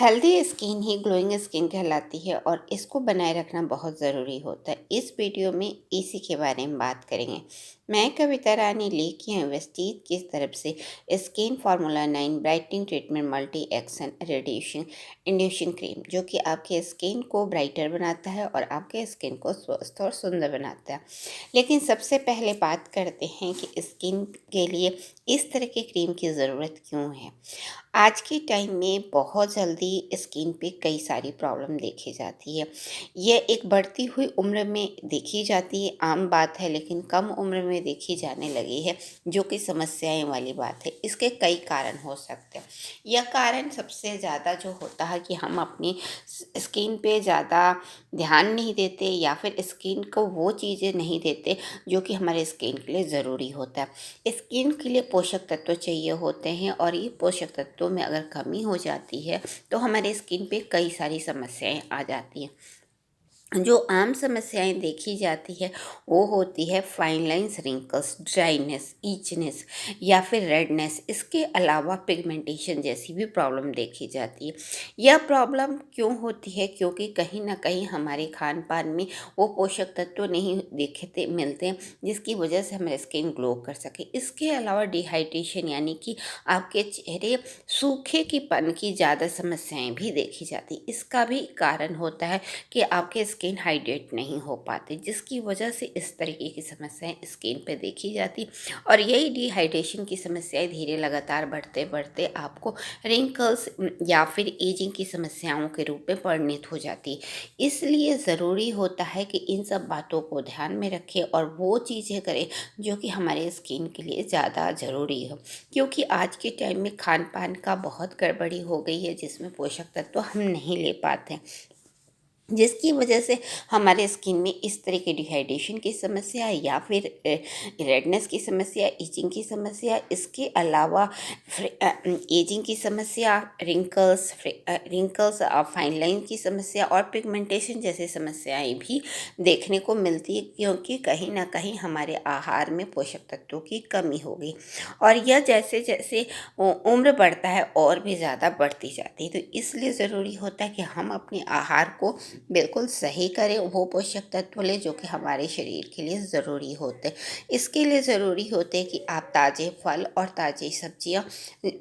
Healthy skin ही glowing skin कहलाती है और इसको बनाए रखना बहुत ज़रूरी होता है। इस वीडियो में इसी के बारे में बात करेंगे। मैं कविता रानी लेके आई वेस्टीज की तरफ से skin formula 9 brightening treatment multi action radiation inducing cream, जो कि आपके स्किन को ब्राइटर बनाता है और आपके स्किन को स्वस्थ और सुंदर बनाता है। लेकिन सबसे पहले बात करते हैं कि स्किन के लिए इस तरह की क्रीम की ज़रूरत क्यों है। आज के टाइम में बहुत जल्दी स्किन पे कई सारी प्रॉब्लम देखी जाती है। यह एक बढ़ती हुई उम्र में देखी जाती है, आम बात है, लेकिन कम उम्र में देखी जाने लगी है, जो कि समस्याएं वाली बात है। इसके कई कारण हो सकते हैं। यह कारण सबसे ज़्यादा जो होता है कि हम अपनी स्किन पे ज़्यादा ध्यान नहीं देते या फिर स्किन को वो चीज़ें नहीं देते जो कि हमारे स्किन के लिए ज़रूरी होता है। स्किन के लिए पोषक तत्व चाहिए होते हैं और ये पोषक तत्वों में अगर कमी हो जाती है तो हमारे स्किन पे कई सारी समस्याएं आ जाती हैं। जो आम समस्याएं देखी जाती है वो होती है fine lines, wrinkles, dryness, itchiness या फिर रेडनेस। इसके अलावा पिगमेंटेशन जैसी भी प्रॉब्लम देखी जाती है। यह प्रॉब्लम क्यों होती है? क्योंकि कहीं ना कहीं हमारे खान पान में वो पोषक तत्व नहीं देखते मिलते जिसकी वजह से हमारी स्किन ग्लो कर सके। इसके अलावा डिहाइड्रेशन यानी कि आपके चेहरे सूखे की पन की ज़्यादा समस्याएं भी देखी जाती। इसका भी कारण होता है कि आपके स्किन हाइड्रेट नहीं हो पाते, जिसकी वजह से इस तरीके की समस्याएं स्किन पे देखी जाती। और यही डिहाइड्रेशन की समस्याएं धीरे लगातार बढ़ते बढ़ते आपको रिंकल्स या फिर एजिंग की समस्याओं के रूप में परिणित हो जाती। इसलिए ज़रूरी होता है कि इन सब बातों को ध्यान में रखें और वो चीज़ें करें जो कि हमारे स्किन के लिए ज़्यादा ज़रूरी हो। क्योंकि आज के टाइम में खान पान का बहुत गड़बड़ी हो गई है, जिसमें पोषक तत्व हम नहीं ले पाते, जिसकी वजह से हमारे स्किन में इस तरह की डिहाइड्रेशन की समस्या या फिर रेडनेस की समस्या, इचिंग की समस्या, इसके अलावा एजिंग की समस्या, रिंकल्स, फाइन लाइन की समस्या और पिगमेंटेशन जैसी समस्याएं भी देखने को मिलती है, क्योंकि कहीं ना कहीं हमारे आहार में पोषक तत्वों की कमी हो गई और यह जैसे जैसे उम्र बढ़ता है और भी ज़्यादा बढ़ती जाती है। तो इसलिए ज़रूरी होता है कि हम अपने आहार को बिल्कुल सही करें, वो पोषक तत्व लें जो कि हमारे शरीर के लिए ज़रूरी होते हैं। इसके लिए ज़रूरी होते हैं कि आप ताज़े फल और ताज़ी सब्जियां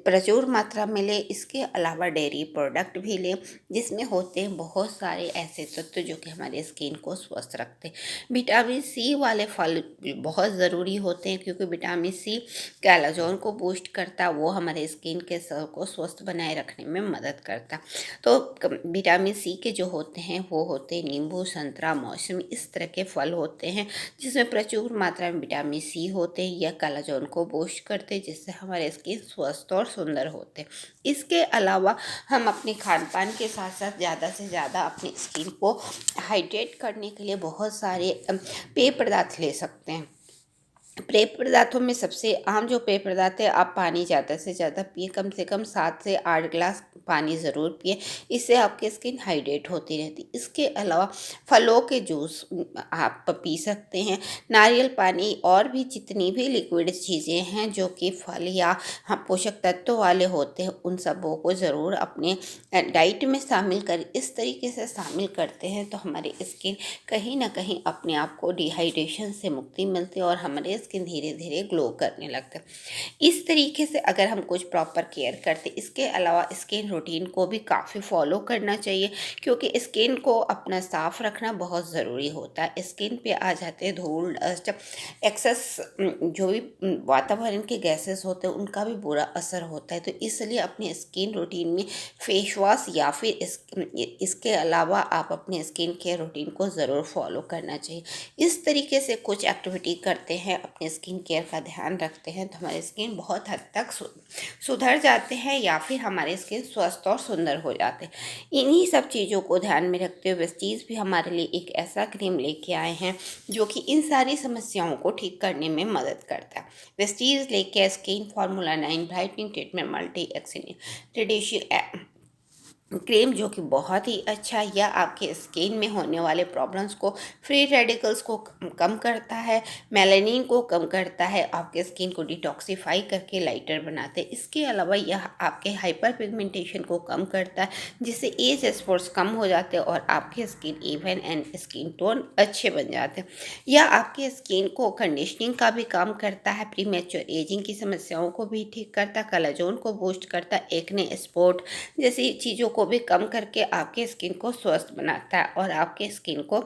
प्रचुर मात्रा में लें। इसके अलावा डेयरी प्रोडक्ट भी लें, जिसमें होते हैं बहुत सारे ऐसे तत्व जो कि हमारे स्किन को स्वस्थ रखते हैं। विटामिन सी वाले फल बहुत ज़रूरी होते हैं, क्योंकि विटामिन सी कोलेजन को बूस्ट करता है, वो हमारे स्किन के सेल को स्वस्थ बनाए रखने में मदद करता है। तो विटामिन सी के जो होते हैं वो होते हैं नींबू, संतरा, मौसमी, इस तरह के फल होते हैं जिसमें प्रचुर मात्रा में विटामिन सी होते हैं। यह कोलेजन को बूस्ट करते हैं, जिससे हमारे स्किन स्वस्थ और सुंदर होते हैं। इसके अलावा हम अपने खान पान के साथ साथ ज़्यादा से ज़्यादा अपनी स्किन को हाइड्रेट करने के लिए बहुत सारे पेय पदार्थ ले सकते हैं। पेय पदार्थों में सबसे आम जो पेय पदार्थ है, आप पानी ज़्यादा से ज़्यादा पिए, कम से कम 7 से 8 गिलास पानी ज़रूर पिए। इससे आपकी स्किन हाइड्रेट होती रहती। इसके अलावा फलों के जूस आप पी सकते हैं, नारियल पानी और भी जितनी भी लिक्विड चीज़ें हैं जो कि फल या हाँ पोषक तत्व वाले होते हैं, उन सबों को ज़रूर अपने डाइट में शामिल कर इस तरीके से शामिल करते हैं तो हमारी स्किन कहीं ना कहीं अपने आप को डिहाइड्रेशन से मुक्ति मिलती है और हमारे स्किन धीरे धीरे ग्लो करने लगता है। इस तरीके से अगर हम कुछ प्रॉपर केयर करते, इसके अलावा स्किन रूटीन को भी काफ़ी फॉलो करना चाहिए, क्योंकि स्किन को अपना साफ रखना बहुत ज़रूरी होता है। स्किन पे आ जाते हैं धूल, डस्ट, एक्सेस, जो भी वातावरण के गैसेस होते हैं उनका भी बुरा असर होता है। तो इसलिए अपने स्किन रूटीन में फेस वॉश या फिर इसके अलावा आप अपने स्किन केयर रूटीन को ज़रूर फॉलो करना चाहिए। इस तरीके से कुछ एक्टिविटी करते हैं, अपने स्किन केयर का ध्यान रखते हैं, तो हमारे स्किन बहुत हद तक सुधर जाते हैं या फिर हमारे स्किन स्वस्थ और सुंदर हो जाते हैं। इन्हीं सब चीज़ों को ध्यान में रखते हुए वेस्टीज भी हमारे लिए एक ऐसा क्रीम लेके आए हैं जो कि इन सारी समस्याओं को ठीक करने में मदद करता है। वेस्टीज लेके skin formula 9 brightening treatment multi action radiation cream जो कि बहुत ही अच्छा या आपके स्किन में होने वाले प्रॉब्लम्स को, फ्री रेडिकल्स को कम करता है, मेलानिन को कम करता है, आपके स्किन को डिटॉक्सिफाई करके लाइटर बनाते हैं। इसके अलावा यह आपके हाइपर पिगमेंटेशन को कम करता है, जिससे एज स्पॉट्स कम हो जाते हैं और आपके skin even and skin tone अच्छे बन जाते हैं। यह आपके स्किन को कंडीशनिंग का भी काम करता है, प्रीमेच्योर एजिंग की समस्याओं को भी ठीक करता है, कोलेजन को बूस्ट करता है, एक्ने स्पॉट जैसी चीज़ों को भी कम करके आपके स्किन को स्वस्थ बनाता है और आपके स्किन को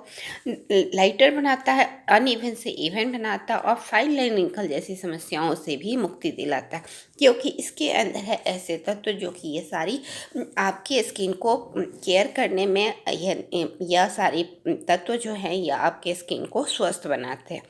लाइटर बनाता है, अनइवन से इवन बनाता है और फाइन लाइन रिंकल जैसी समस्याओं से भी मुक्ति दिलाता है, क्योंकि इसके अंदर है ऐसे तत्व जो कि ये सारी आपकी स्किन को केयर करने में यह सारी तत्व जो हैं यह आपके स्किन को स्वस्थ बनाते हैं।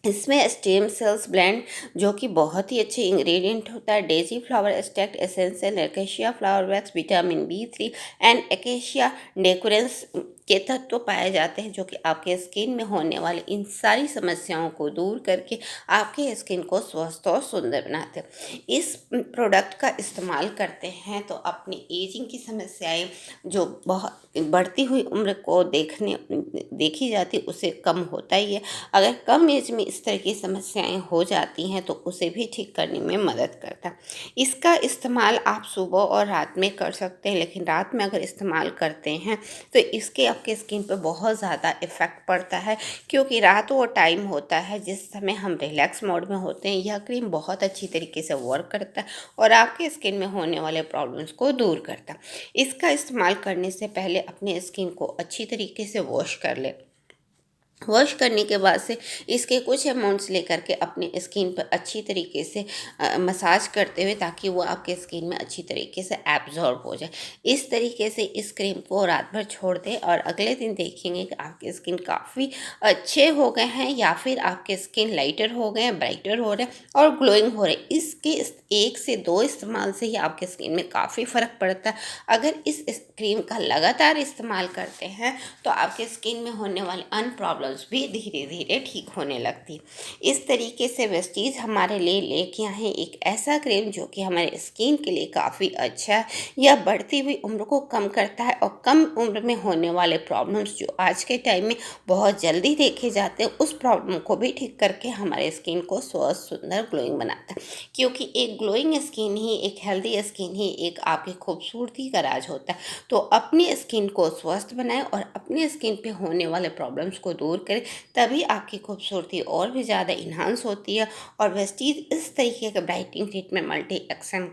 इसमें स्टेम सेल्स ब्लेंड जो कि बहुत ही अच्छे इंग्रेडिएंट होता है, daisy flower extract essential, acacia flower wax, vitamin B3 and acacia decurrens के तत्व पाए जाते हैं, जो कि आपके स्किन में होने वाली इन सारी समस्याओं को दूर करके आपके स्किन को स्वस्थ और सुंदर बनाते हैं। इस प्रोडक्ट का इस्तेमाल करते हैं तो अपनी एजिंग की समस्याएं जो बहुत बढ़ती हुई उम्र को देखी जाती उसे कम होता ही है। अगर कम एज में इस तरह की समस्याएं हो जाती हैं तो उसे भी ठीक करने में मदद करता है। इसका इस्तेमाल आप सुबह और रात में कर सकते हैं, लेकिन रात में अगर इस्तेमाल करते हैं तो इसके आपके स्किन पे बहुत ज़्यादा इफ़ेक्ट पड़ता है, क्योंकि रात वो टाइम होता है जिस समय हम रिलैक्स मोड में होते हैं। यह क्रीम बहुत अच्छी तरीके से वर्क करता है और आपके स्किन में होने वाले प्रॉब्लम्स को दूर करता है। इसका इस्तेमाल करने से पहले अपने स्किन को अच्छी तरीके से वॉश कर लें। वॉश करने के बाद से इसके कुछ अमाउंट्स लेकर के अपनी स्किन पर अच्छी तरीके से मसाज करते हुए, ताकि वो आपके स्किन में अच्छी तरीके से एब्जॉर्ब हो जाए। इस तरीके से इस क्रीम को रात भर छोड़ दें और अगले दिन देखेंगे कि आपके स्किन काफ़ी अच्छे हो गए हैं या फिर आपके स्किन लाइटर हो गए हैं, ब्राइटर हो रहे हैं और ग्लोइंग हो रहे हैं। इसके 1 से 2 इस्तेमाल से ही आपके स्किन में काफ़ी फ़र्क पड़ता है। अगर इस क्रीम का लगातार इस्तेमाल करते हैं तो आपके स्किन में होने वाले अन्य प्रॉब्लम्स भी धीरे धीरे ठीक होने लगती। इस तरीके से वेस्टीज हमारे लिए लेके आए हैं एक ऐसा क्रीम जो कि हमारे स्किन के लिए काफ़ी अच्छा है। यह बढ़ती हुई उम्र को कम करता है और कम उम्र में होने वाले प्रॉब्लम्स जो आज के टाइम में बहुत जल्दी देखे जाते हैं, उस प्रॉब्लम को भी ठीक करके हमारे स्किन को स्वस्थ, सुंदर, ग्लोइंग बनाता है। क्योंकि एक ग्लोइंग स्किन ही, एक हेल्दी स्किन ही एक आपकी खूबसूरती का राज होता है। तो अपनी स्किन को स्वस्थ बनाएं और अपनी स्किन पे होने वाले प्रॉब्लम्स को दूर करें, तभी आपकी खूबसूरती और भी ज़्यादा इन्हांस होती है। और वेस्टीज इस तरीके का brightening treatment multi action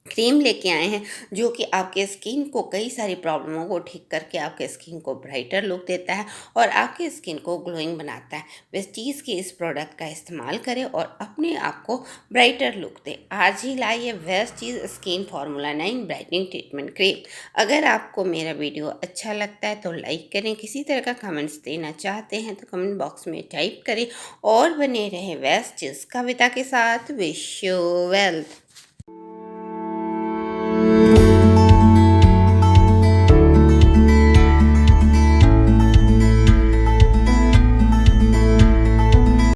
cream लेके आए हैं जो कि आपके स्किन को कई सारी प्रॉब्लमों को ठीक करके आपके स्किन को ब्राइटर लुक देता है और आपके स्किन को ग्लोइंग बनाता है। वेस्टीज के इस प्रोडक्ट का इस्तेमाल करें और अपने आप को ब्राइटर लुक दें। आज ही लाइए Vestige skin formula 9 brightening treatment cream. अगर आपको मेरा वीडियो अच्छा लगता है तो लाइक करें, किसी तरह का कमेंट्स देना चाहते हैं तो कमेंट बॉक्स में टाइप करें और बने रहें वेस्टीज कविता के साथ। Wish you wealth.